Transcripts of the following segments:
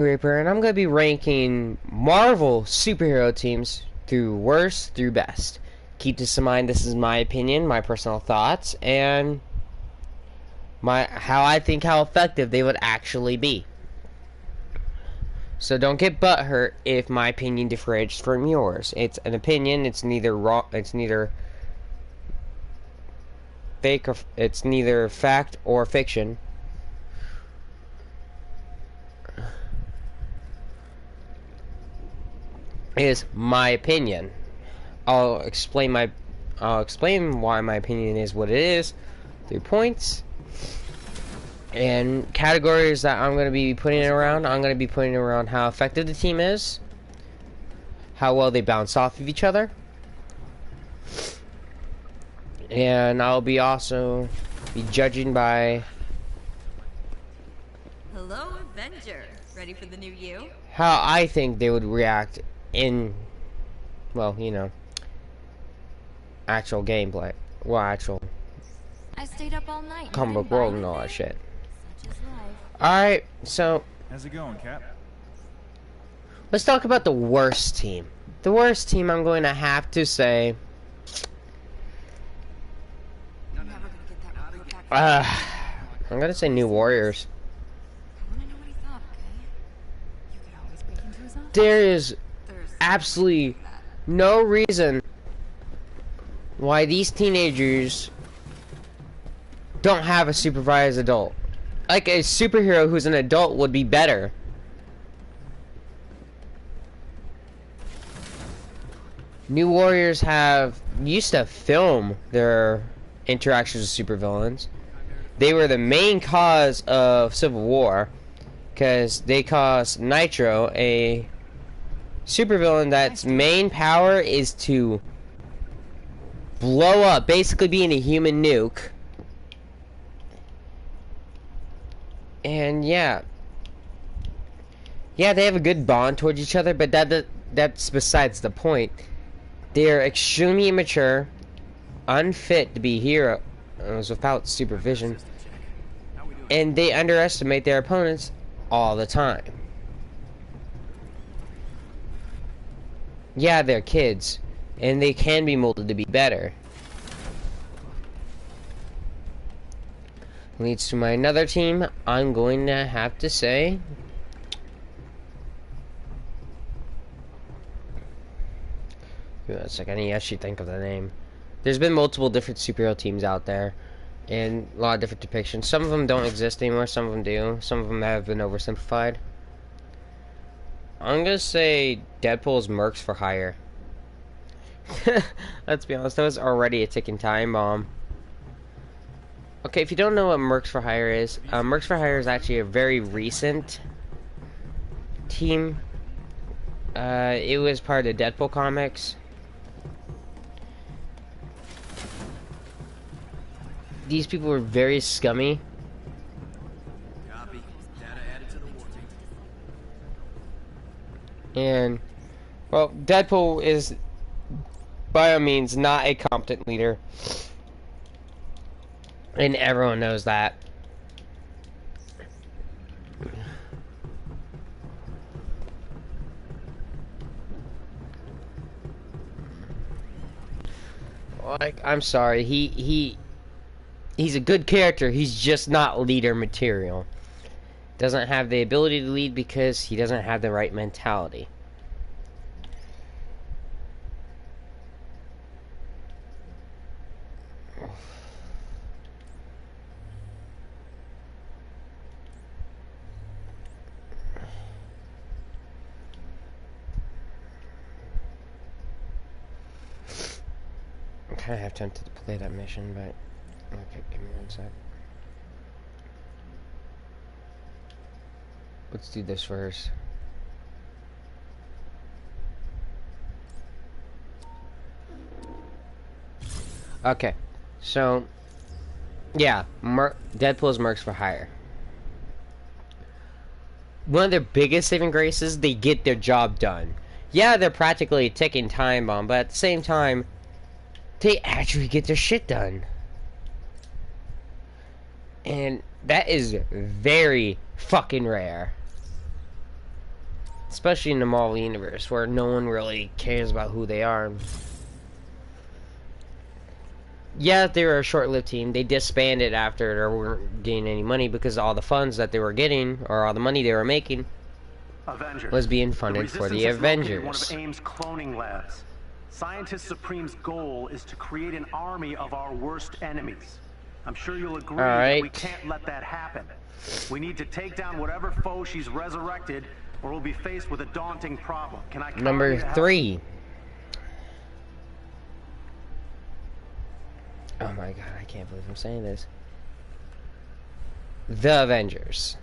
Reaper, and I'm going to be ranking Marvel superhero teams through worst through best. Keep this in mind, this is my opinion, my personal thoughts, and how I think how effective they would actually be. So don't get butthurt if my opinion differs from yours. It's an opinion, it's neither wrong, it's neither fake or it's neither fact or fiction. Is my opinion. I'll explain why my opinion is what it is through points and categories that I'm going to be putting it around. I'm going to be putting it around how effective the team is, how well they bounce off of each other, and I'll be also be judging by Hello, Avenger. Ready for the new you? how I think they would react in, well, you know, actual gameplay. Well, actual I stayed up all night. comic book world and all that shit. Such is life. Alright, so How's it going, Cap? let's talk about the worst team. The worst team, I'm going to have to say, You're never gonna get that report back. I'm going to say New Warriors. I wanna know what he thought, okay? You could always break into his office. There is There's absolutely no reason why these teenagers don't have a supervised adult. Like, a superhero who's an adult would be better. New Warriors used to film their interactions with supervillains. They were the main cause of Civil War, because they caused Nitro, a supervillain that's main power is to blow up, basically being a human nuke. And yeah, they have a good bond towards each other, but that's besides the point. They are extremely immature, unfit to be heroes without supervision, and they underestimate their opponents all the time. Yeah, they're kids, and they can be molded to be better. Leads to my another team. I'm going to have to say give me a second, I need to actually think of the name. There's been multiple different superhero teams out there and a lot of different depictions. Some of them don't exist anymore, some of them do. Some of them have been oversimplified. I'm gonna say Deadpool's Mercs for Hire. Let's be honest, that was already a ticking time bomb. Okay, if you don't know what Mercs for Hire is, Mercs for Hire is actually a very recent team. It was part of the Deadpool comics. These people were very scummy. Copy. Data added to the war team. And, well, Deadpool is, by all means, not a competent leader. And everyone knows that. Like, I'm sorry, he's a good character, he's just not leader material. Doesn't have the ability to lead because he doesn't have the right mentality. I'm kind of half tempted to play that mission, but okay, give me one sec. Let's do this first. Okay, so yeah, Deadpool's Mercs for Hire. One of their biggest saving graces, they get their job done. Yeah, they're practically a ticking time bomb, but at the same time, they actually get their shit done. And that is very fucking rare. especially in the Marvel Universe, where no one really cares about who they are. Yeah, they were a short-lived team. They disbanded after they weren't getting any money because all the funds that they were getting, or all the money they were making, Avengers. was being funded for the Avengers. One of AIM's cloning labs. Scientist Supreme's goal is to create an army of our worst enemies. I'm sure you'll agree that we can't let that happen. We need to take down whatever foe she's resurrected, or we'll be faced with a daunting problem. Can I count on you Number to help? 3. Oh my god, I can't believe I'm saying this. The Avengers.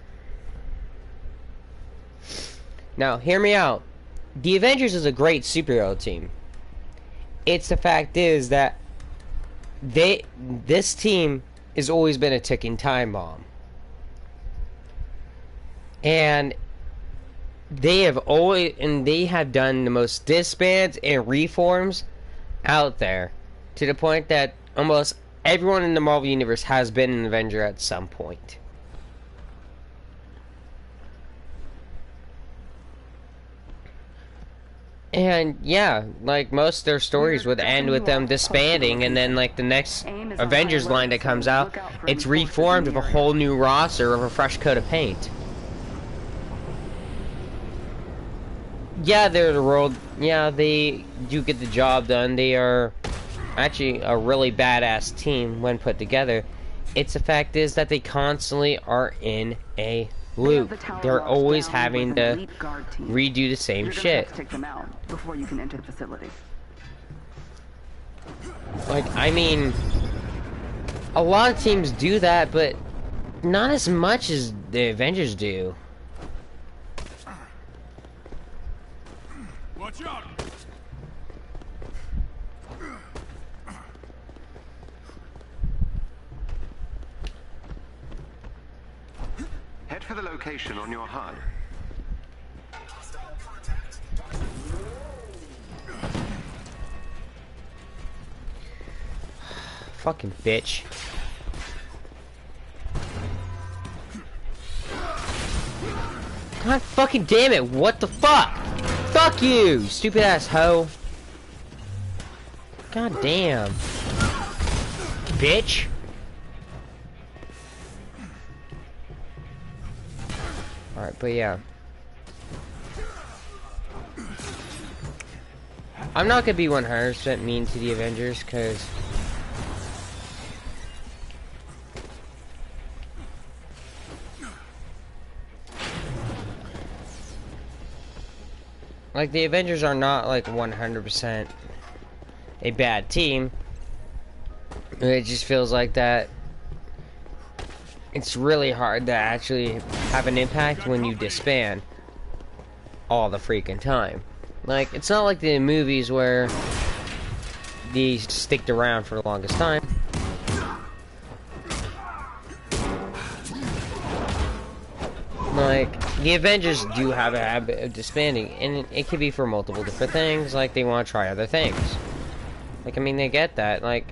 Now, hear me out. The Avengers is a great superhero team. It's the fact is that this team has always been a ticking time bomb. And they have done the most disbands and reforms out there, to the point that almost everyone in the Marvel Universe has been an Avenger at some point. And yeah, like most of their stories would end with them disbanding, and then like the next Avengers line that comes out, it's reformed with a whole new roster of a fresh coat of paint. Yeah, they're the world. Yeah, they do get the job done. They are actually a really badass team when put together. It's the fact is that they constantly are in a loop. They're always having to redo the same shit. Take them out before you can enter the facility. Like, I mean, a lot of teams do that, but not as much as the Avengers do. Watch out! Head for the location on your HUD. Fucking bitch. God fucking damn it, what the fuck? Fuck you, stupid ass hoe. God damn. Bitch. Alright, but yeah. I'm not gonna be 100% mean to the Avengers, cause like, the Avengers are not, like, 100% a bad team. It just feels like that it's really hard to actually have an impact when you disband all the freaking time. Like, it's not like the movies where they sticked around for the longest time. Like, the Avengers do have a habit of disbanding, and it could be for multiple different things, like they want to try other things. Like, I mean, they get that, like...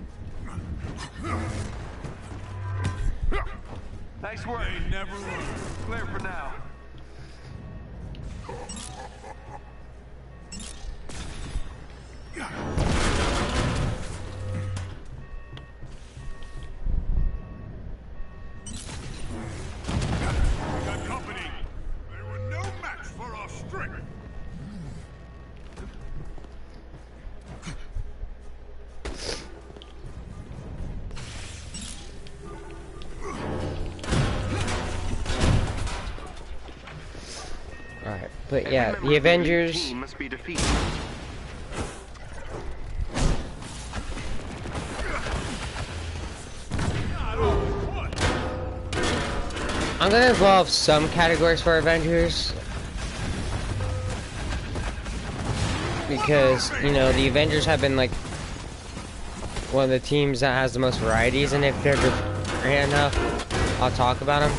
Nice work. Never learn. Clear for now. Got company. They were no match for our strength. Alright, but yeah, the Avengers... Team must be defeated. I'm gonna involve some categories for Avengers. Because, you know, the Avengers have been, like, one of the teams that has the most varieties, and if they're great enough, I'll talk about them.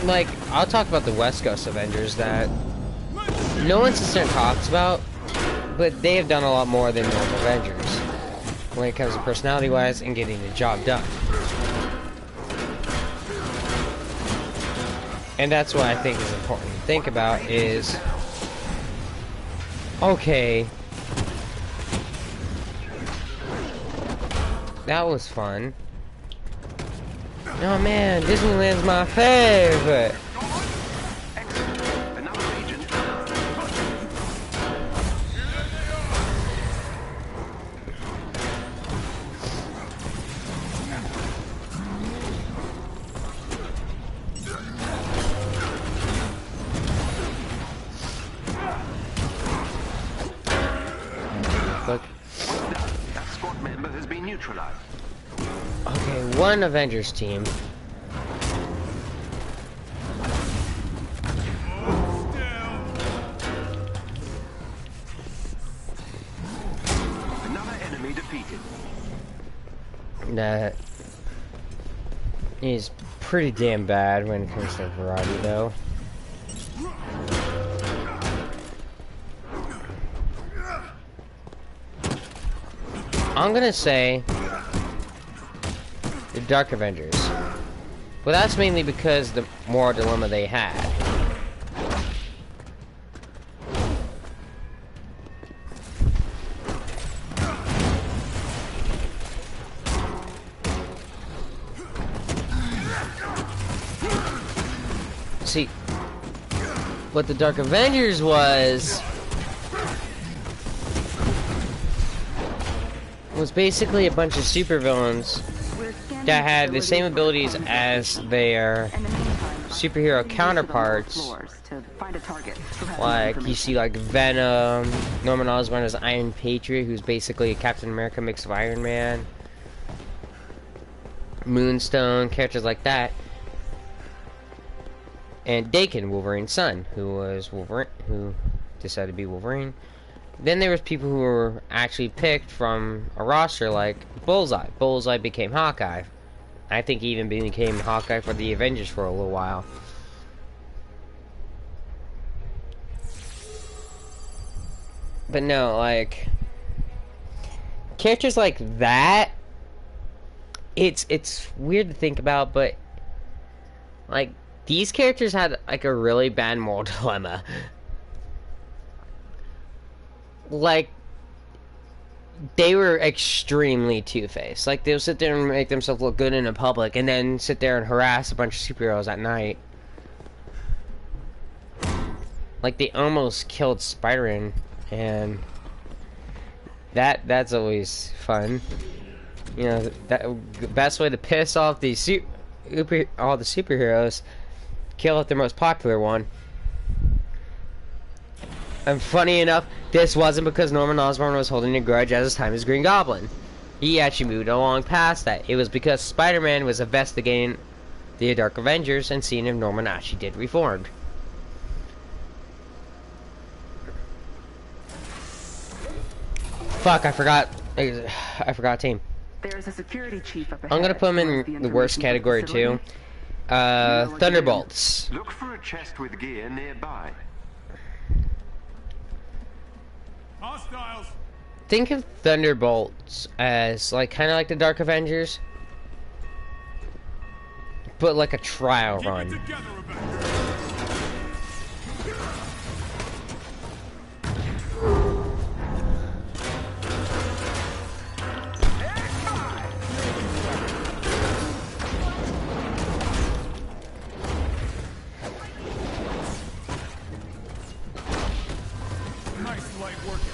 Like, I'll talk about the West Coast Avengers that no one talks about, but they have done a lot more than normal Avengers when it comes to personality-wise and getting the job done. And that's what I think is important to think about is, okay, that was fun. Oh man, Disneyland's my favorite. Okay, one Avengers team. Another enemy defeated. That is pretty damn bad when it comes to variety, though. I'm gonna say the Dark Avengers. But that's mainly because the moral dilemma they had. See, what the Dark Avengers was basically a bunch of supervillains that had the same abilities as their superhero counterparts. Like, you see, like, Venom, Norman Osborn as Iron Patriot, who's basically a Captain America mix of Iron Man, Moonstone, characters like that. And Daken, Wolverine's son, who was Wolverine, who decided to be Wolverine. Then there was people who were actually picked from a roster like Bullseye. Bullseye became Hawkeye. I think he even became Hawkeye for the Avengers for a little while. But no, like, characters like that, it's weird to think about, but like, these characters had like a really bad moral dilemma. Like, they were extremely two-faced. Like, they'll sit there and make themselves look good in the public, and then sit there and harass a bunch of superheroes at night. Like, they almost killed Spider-Man, and that's always fun. You know, the best way to piss off the all the superheroes, kill off their most popular one. And funny enough, this wasn't because Norman Osborn was holding a grudge at his time as Green Goblin. He actually moved along past that. It was because Spider-Man was investigating the Dark Avengers and seeing if Norman actually did reformed. Fuck, I forgot team. There's a security chief up ahead. I'm gonna put him in the worst category too. Thunderbolts. Look for a chest with gear nearby. Hostiles. Think of Thunderbolts as like kind of like the Dark Avengers, but like a trial run. Nice light working.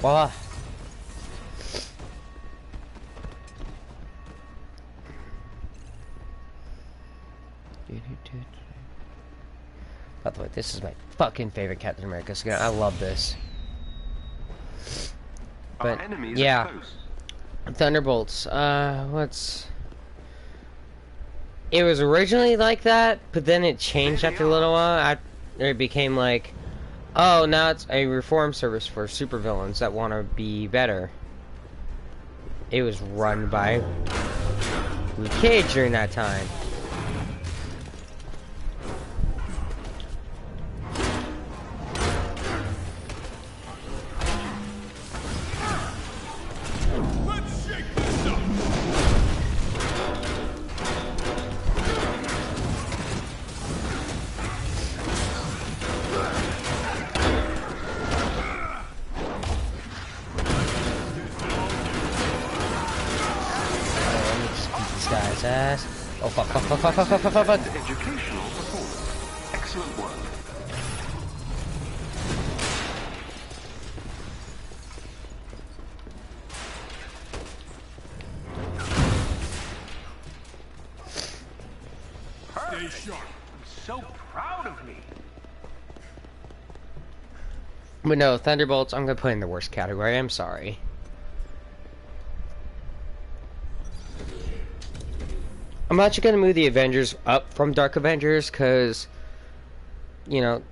Voila. By the way, this is my fucking favorite Captain America skin. I love this. But yeah, Thunderbolts. It was originally like that, but then it changed after a little while. It became like, oh, now it's a reform service for supervillains that want to be better. It was run by Luke Cage during that time. fuck, fuck, fuck, fuck, fuck, fuck, fuck, fuck, fuck. Educational performance. Excellent work. Stay sharp. I'm so proud of me. But no, Thunderbolts, I'm gonna put in the worst category. I'm sorry. I'm actually gonna move the Avengers up from Dark Avengers, because, you know,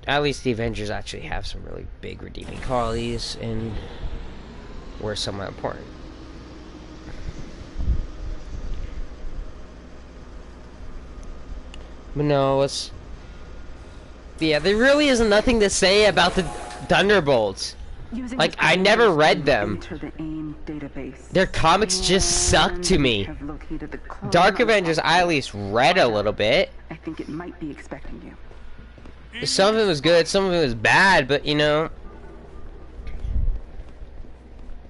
at least the Avengers actually have some really big redeeming qualities and were somewhat important. But no, let's... Yeah, there really is nothing to say about the Thunderbolts. Like, I never read them. Their comics just suck to me. Dark Avengers, I at least read a little bit. I think it might be expecting you. Some of it was good, some of it was bad, but you know,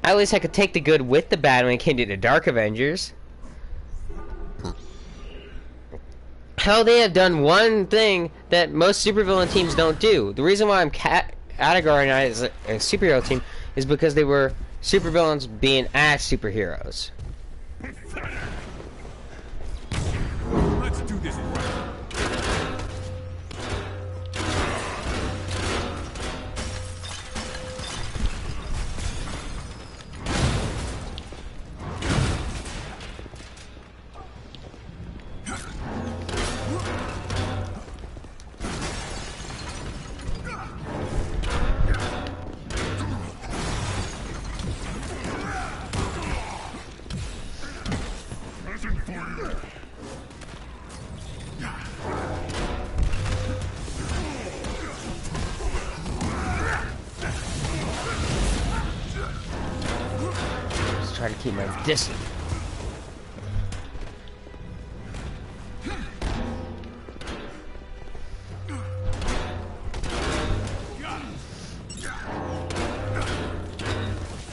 at least I could take the good with the bad when it came to the Dark Avengers. Hell, they have done one thing that most supervillain teams don't do. The reason why I'm categorizing as a superhero team is because they were supervillains being as superheroes. Let's do this right. Try to keep my distance.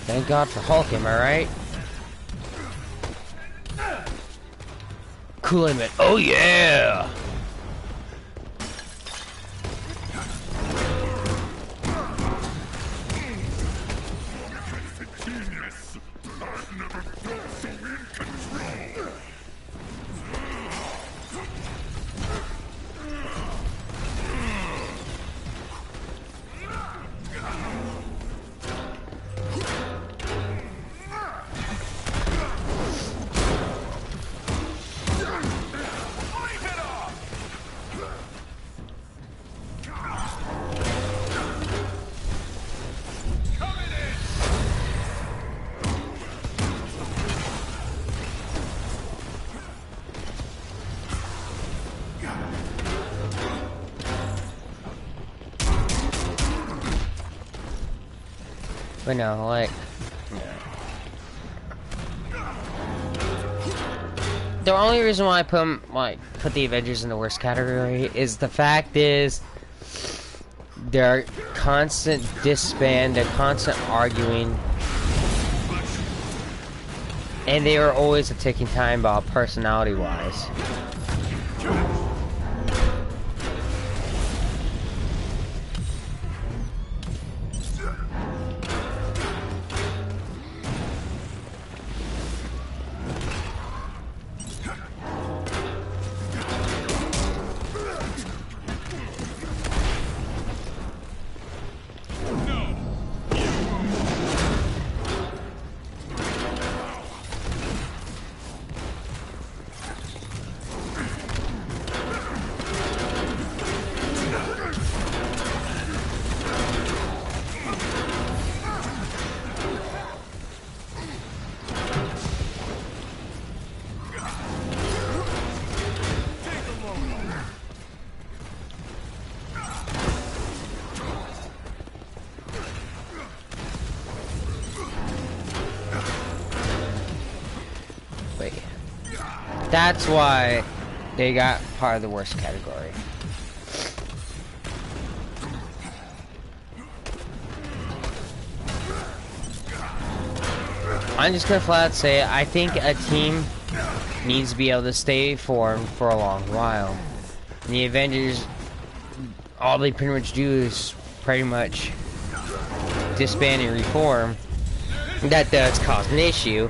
Thank God for Hulk, am I right? Cool Aim. Oh yeah! But no, like, the only reason why I put the Avengers in the worst category is the fact is their constant disband, their constant arguing, and they are always a ticking time bomb personality-wise. That's why they got part of the worst category. I'm just gonna flat out say I think a team needs to be able to stay formed for a long while. And the Avengers, all they pretty much do is pretty much disband and reform. That does cause an issue.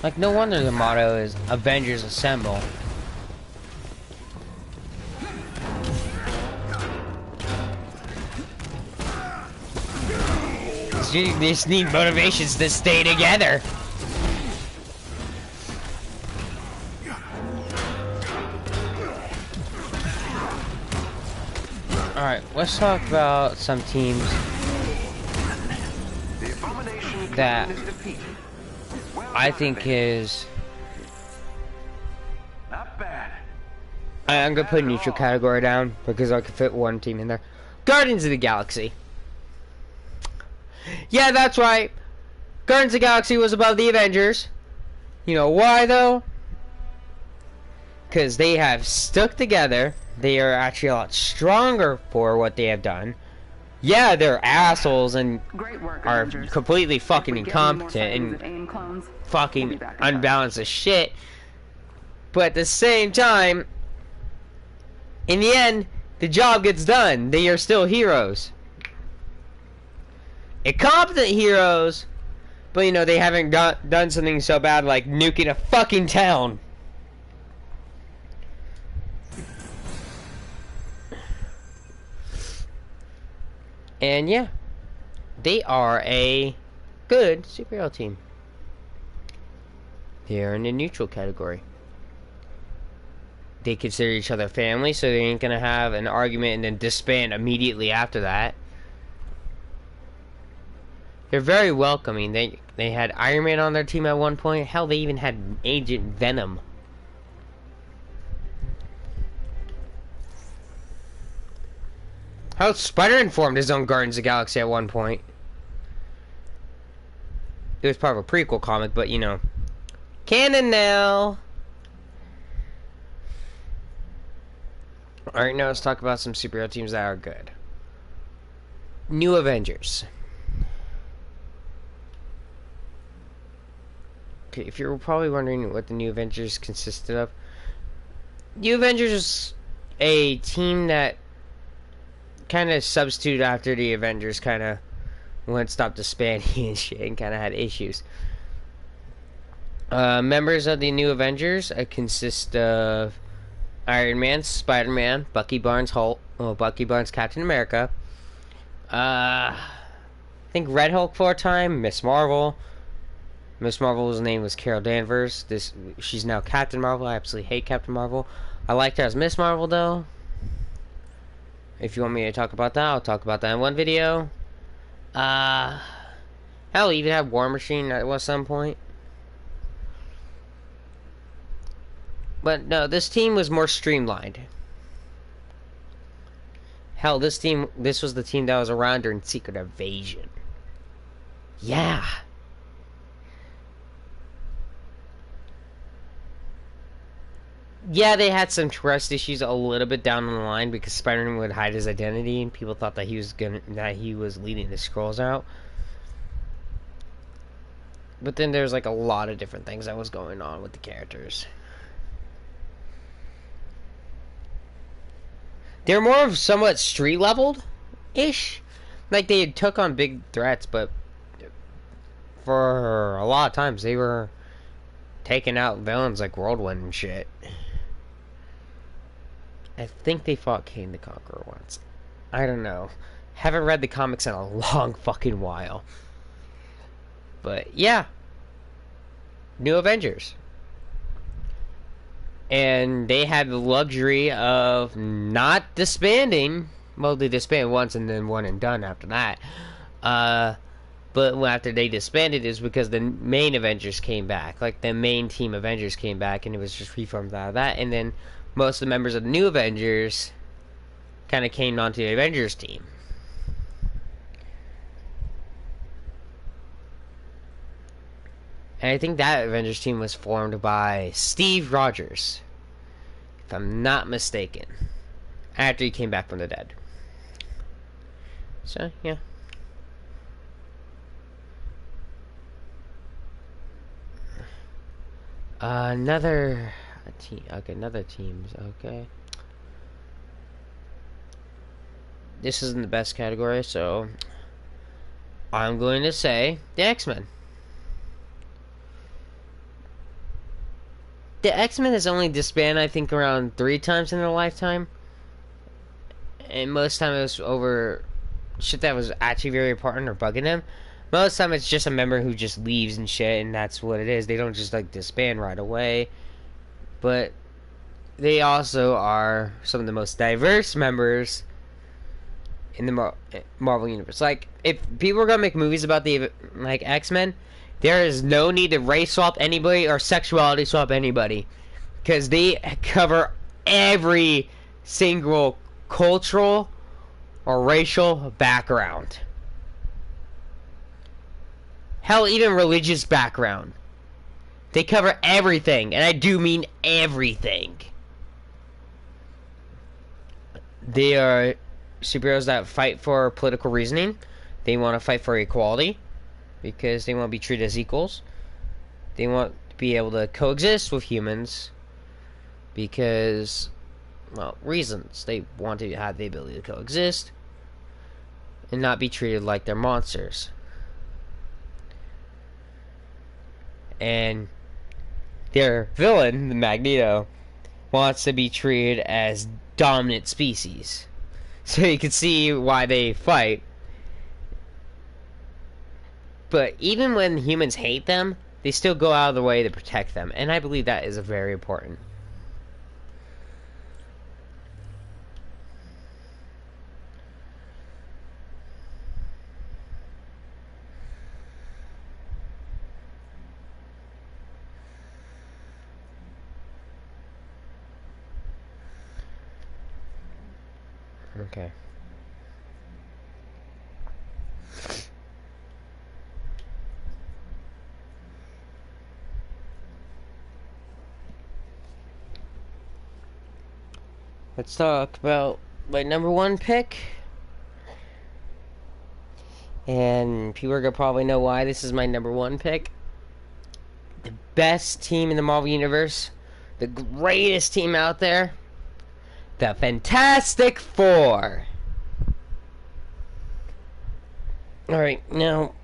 Like, no wonder the motto is Avengers Assemble. They just need motivations to stay together. Alright, let's talk about some teams that I think is... Not bad. I'm gonna put a neutral category down because I could fit one team in there. Guardians of the Galaxy. Yeah, that's right. Guardians of the Galaxy was above the Avengers. You know why, though? Because they have stuck together. They are actually a lot stronger for what they have done. Yeah, they're assholes and are Avengers. completely fucking incompetent and fucking unbalanced as shit. But at the same time, in the end, the job gets done. They are still heroes. Incompetent heroes, but you know, they haven't done something so bad like nuking a fucking town. And yeah, they are a good superhero team. They are in the neutral category. They consider each other family, so they ain't gonna have an argument and then disband immediately after that. They're very welcoming. They had Iron Man on their team at one point. Hell, they even had Agent Venom. How Spider-Man formed his own Guardians of the Galaxy at one point. It was part of a prequel comic, but you know. Canon now! Alright, now let's talk about some superhero teams that are good. New Avengers. Okay, if you're probably wondering what the New Avengers consisted of. New Avengers is a team that kind of substituted after the Avengers kind of went stopped disbanding and shit and kind of had issues. Members of the New Avengers consist of Iron Man, Spider-Man, Bucky Barnes, Hulk, Bucky Barnes, Captain America. I think Red Hulk for a time, Miss Marvel. Miss Marvel's name was Carol Danvers. She's now Captain Marvel. I absolutely hate Captain Marvel. I liked her as Miss Marvel though. If you want me to talk about that, I'll talk about that in one video. Hell, we even had War Machine at some point. But no, this team was more streamlined. Hell, this was the team that was around during Secret Invasion. Yeah. Yeah, they had some trust issues a little bit down the line because Spider-Man would hide his identity and people thought that he was leading the Skrulls out. But then there's like a lot of different things that was going on with the characters. They're more of somewhat street leveled-ish. Like they took on big threats, but for a lot of times they were taking out villains like Whirlwind and shit. I think they fought Kane the Conqueror once. I don't know. Haven't read the comics in a long fucking while. But yeah, New Avengers. And they had the luxury of not disbanding. Well, they disbanded once and then one and done after that. But after they disbanded is because the main Avengers came back. Like, the main team Avengers came back, and it was just reformed out of that. And then most of the members of the New Avengers kind of came onto the Avengers team. And I think that Avengers team was formed by Steve Rogers, if I'm not mistaken, after he came back from the dead. So, yeah. Another team. Okay, another teams. Okay. This isn't the best category, so I'm going to say the X-Men. The X-Men has only disbanded, I think, around 3 times in their lifetime. And most time it was over shit that was actually very important or bugging them. Most time it's just a member who just leaves and shit, and that's what it is. They don't just, like, disband right away. But they also are some of the most diverse members in the Marvel Universe. Like, if people are gonna make movies about the, like, X-Men, there is no need to race swap anybody or sexuality swap anybody, because they cover every single cultural or racial background. Hell, even religious background. They cover everything, and I do mean everything. They are superheroes that fight for political reasoning. They want to fight for equality, because they want to be treated as equals. They want to be able to coexist with humans, because, well, reasons. They want to have the ability to coexist and not be treated like they're monsters. And their villain, the Magneto, wants to be treated as dominant species. So you can see why they fight. But even when humans hate them, they still go out of their way to protect them. And I believe that is very important. Okay. Let's talk about my number 1 pick. And people are gonna probably know why this is my number 1 pick. The best team in the Marvel Universe. The greatest team out there. The Fantastic Four. Alright, now,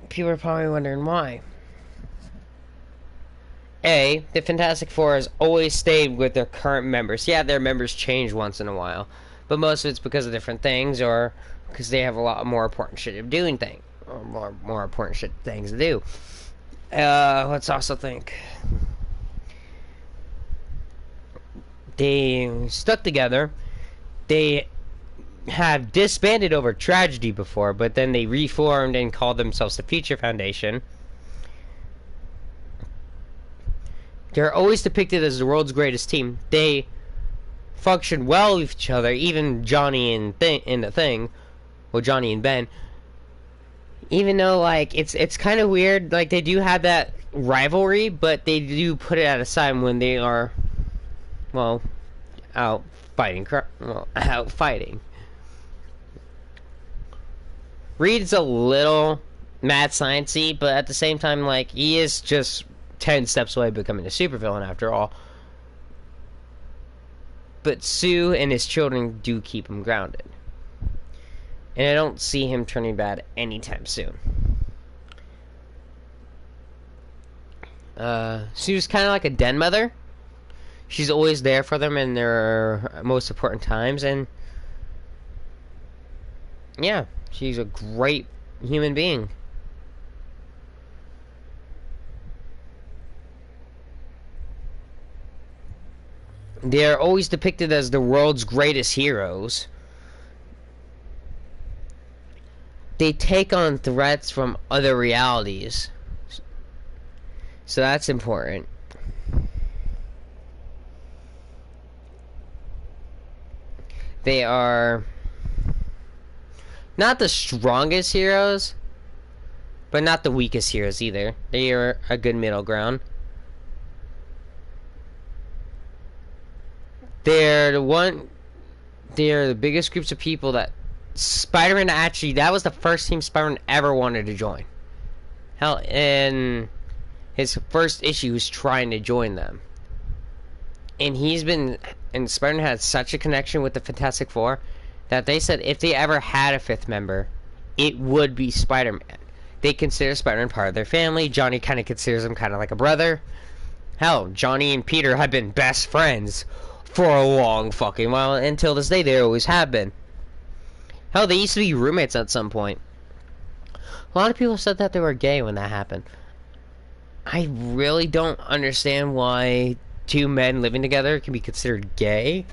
people are probably wondering why. A, the Fantastic Four has always stayed with their current members. Yeah, their members change once in a while, but most of it's because of different things, or because they have a lot more important shit of doing things, or more important shit things to do. Let's also think. They stuck together. They have disbanded over tragedy before, but then they reformed and called themselves the Future Foundation. They're always depicted as the world's greatest team. They function well with each other, even Johnny and the Thing, well, Johnny and Ben. Even though, like, it's kind of weird, like, they do have that rivalry, but they do put it at a side when they are, well, out fighting. Reed's a little mad sciencey, but at the same time, like, he is just 10 steps away becoming a supervillain after all. But Sue and his children do keep him grounded. And I don't see him turning bad anytime soon. Sue's kind of like a den mother. She's always there for them in their most important times, and yeah, she's a great human being. they're always depicted as the world's greatest heroes. They take on threats from other realities. So that's important. They are not the strongest heroes, but not the weakest heroes either. They are a good middle ground. They're the biggest groups of people that Spider-Man actually, that was the first team Spider-Man ever wanted to join. Hell, in his first issue, he was trying to join them. And Spider-Man had such a connection with the Fantastic Four that they said if they ever had a fifth member, it would be Spider-Man. They consider Spider-Man part of their family. Johnny kind of considers him kind of like a brother. Hell, Johnny and Peter have been best friends for a long fucking while. Until this day, they always have been. Hell, they used to be roommates at some point. A lot of people said that they were gay when that happened. I really don't understand why two men living together can be considered gay.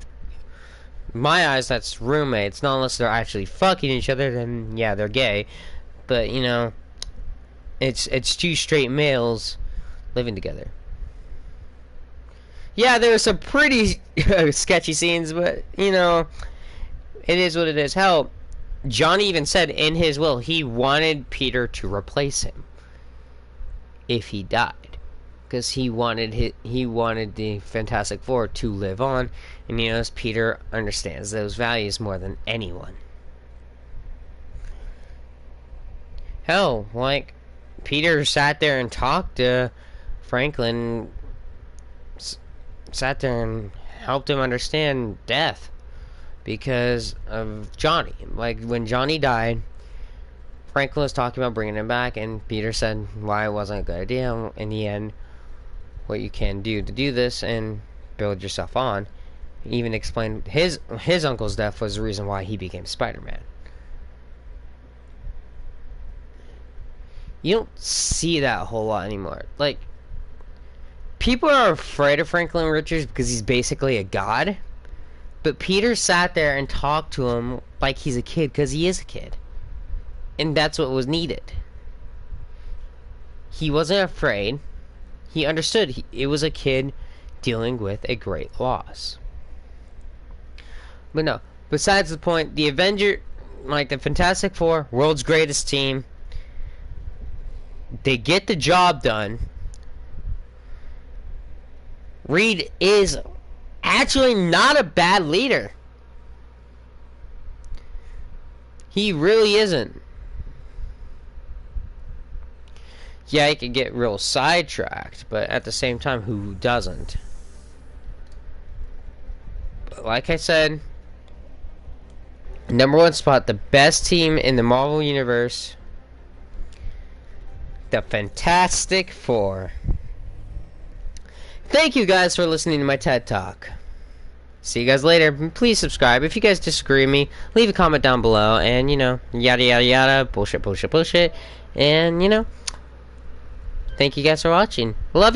In my eyes, that's roommates. Not unless they're actually fucking each other, then yeah, they're gay. But, you know, it's two straight males living together. Yeah, there were some pretty sketchy scenes, but, you know, it is what it is. Hell, Johnny even said in his will he wanted Peter to replace him if he died. Because he wanted the Fantastic Four to live on, and he knows Peter understands those values more than anyone. Hell, like, Peter sat there and talked to Franklin, sat there and helped him understand death because of Johnny. Like, when Johnny died, Franklin was talking about bringing him back, and Peter said why it wasn't a good idea. In the end, what you can do to do this and build yourself on. He even explained his uncle's death was the reason why he became Spider-Man. You don't see that a whole lot anymore. Like, people are afraid of Franklin Richards because he's basically a god. But Peter sat there and talked to him like he's a kid because he is a kid. And that's what was needed. He wasn't afraid. He understood it was a kid dealing with a great loss. But no, besides the point, the Fantastic Four, world's greatest team, they get the job done. Reed is actually not a bad leader. He really isn't. Yeah, he could get real sidetracked, but at the same time, who doesn't? But like I said, #1 spot, the best team in the Marvel Universe, the Fantastic Four. Thank you guys for listening to my TED Talk. See you guys later. Please subscribe. If you guys disagree with me, leave a comment down below. And, you know, yada yada yada, bullshit, bullshit, bullshit. And, you know, thank you guys for watching. Love you.